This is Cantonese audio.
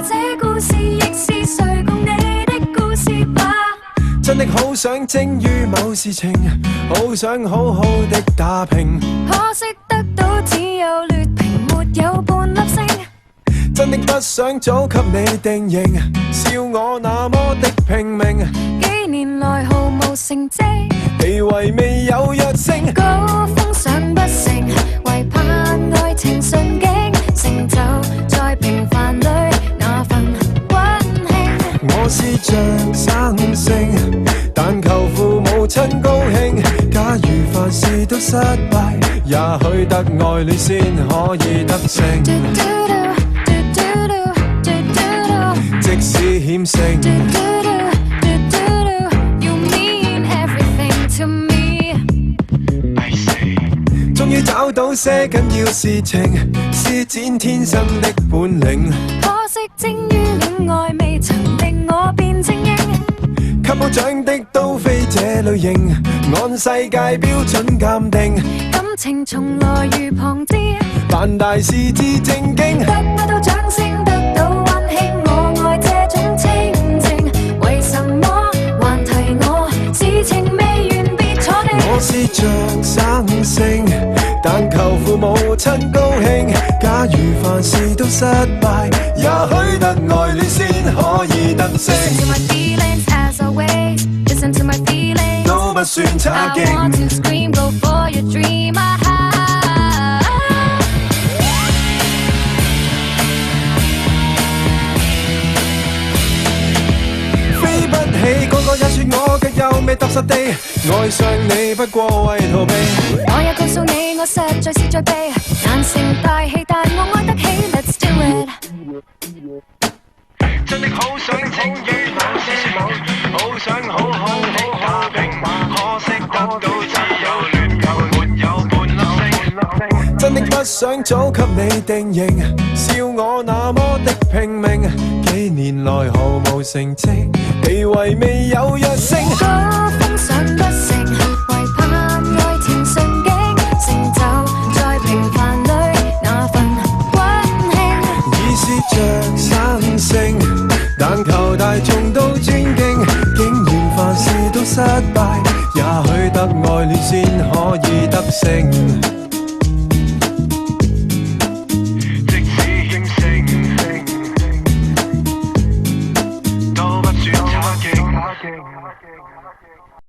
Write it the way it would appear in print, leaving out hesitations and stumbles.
這故事亦是誰共你的故事吧。真的好想精於某事情，好想好好的打拼，可惜得到只有劣評，沒有半粒星。真的不想早給你定型，笑我那麼的拼命，幾年來毫無成績，地位未有躍升，高峰上不成，唯盼愛情順境，成就在平凡裏那份溫馨。我是像生性，但求父母親高興，假如凡事都失敗，也許得愛戀先可以得勝，即使險勝。終於找到些緊要事情，施展天生的本領。可惜精於戀愛，未曾令我變精英。給我獎的都非這類型，按世界標準鑑定。感情從來如旁支，辦大事至正經。得到掌聲，得到溫馨，我愛這種清靜。為什麼還提我？事情未完別坐定。我是像生性，但求父母親高興。假如凡事都失敗，也許得愛戀先可以得勝。Listen to my feelings as always. Listen to my feelings. 都不算差勁。I want to scream, go for your dream. 飛不起，個個也說我腳又未踏實地，愛上你不過為逃避。我也告訴你，我實在是在避，難成大器，但我愛得起。Let's do it。真的好想精於某事情，好想好好的打拼，可惜得到只有劣評，沒有半粒星。真的不想早給你定型，笑我那麼的拼命，幾年來毫無成績，地位未有躍升。高峰上不成，唯盼愛情順境，成就在平凡裏那份溫馨。已是像生性，但求大眾都尊敬，竟然凡事都失敗，也許得愛戀先可以得勝。即使險勝，都不算差勁。